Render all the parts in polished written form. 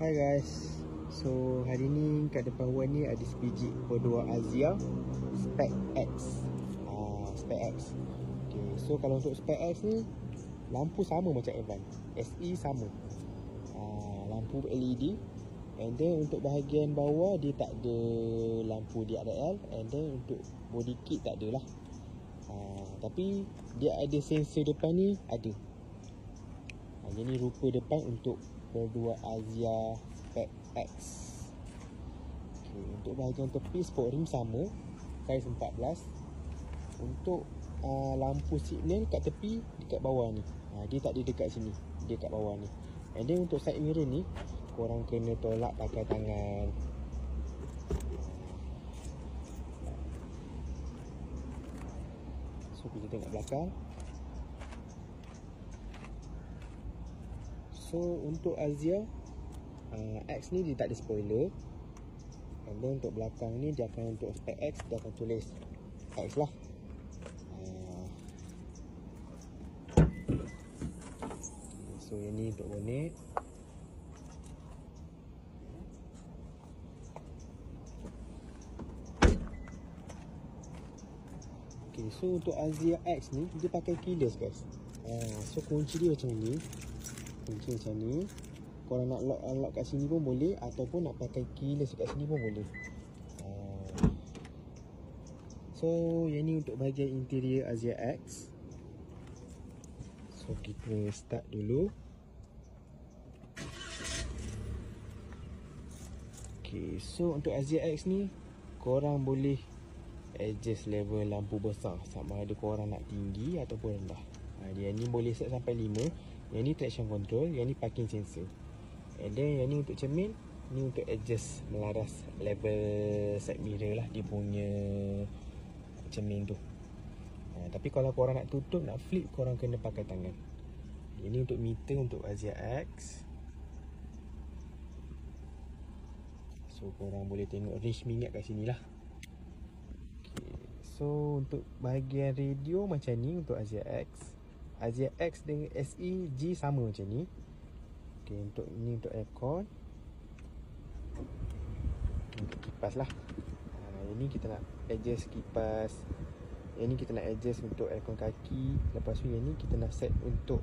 Hi guys, so hari ni kat depan Wan ni ada sebiji kedua Azia Spec X. Spec X. Okay, so kalau untuk Spec X ni lampu sama macam Evan, SE sama. Lampu LED, and then untuk bahagian bawah dia tak ada lampu DRL, and then untuk body kit tak ada lah. Tapi dia ada sensor depan ni ada. Jadi rupa depan untuk kedua Azia Spec X. Okay, untuk bahagian tepi sport rim sama, saiz 14. Untuk lampu signal kat tepi dekat bawah ni, dia tak ada dekat sini, dia kat bawah ni. And then untuk side mirror ni korang kena tolak pakai tangan. So kita tengok belakang. So untuk Azia X ni dia tak ada spoiler. And then untuk belakang ni dia akan, untuk Spec X dia akan tulis X lah. So yang ni untuk bonet. Okay, so untuk Azia X ni dia pakai keyless guys. So kunci dia macam ni. Kunci macam ni. Korang nak lock unlock kat sini pun boleh, ataupun nak pakai keyless kat sini pun boleh. So yang ni untuk bahagian interior Azia X. So kita start dulu. Okay, so untuk Azia X ni korang boleh adjust level lampu besar, sama ada korang nak tinggi ataupun rendah. Dia ni boleh set sampai 5. Yang ni traction control, yang ni parking sensor. And then yang ni untuk cermin, ni untuk adjust melaras level side mirror lah, dia punya cermin tu. Tapi kalau korang nak tutup, nak flip, korang kena pakai tangan. Ini untuk meter untuk Azia X. So korang boleh tengok range minyak kat sini lah. Okay. So untuk bahagian radio macam ni untuk Azia X. Azia X dengan SE G sama macam ni. Okay, untuk ni untuk aircon. Untuk kipas lah. Yang ni kita nak adjust kipas. Yang ni kita nak adjust untuk aircon kaki. Lepas tu yang ni kita nak set untuk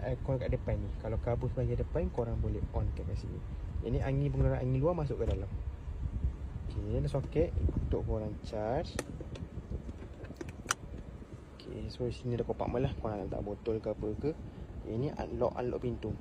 aircon kat depan ni. Kalau kabus bahagian depan, korang boleh on kat sini. Yang ni angin, pengeluaran angin luar masuk ke dalam. Okay, ni ada soket untuk korang charge. Okay, so sini ada compartment lah, korang nak letak botol ke apa ke. Ini unlock pintu.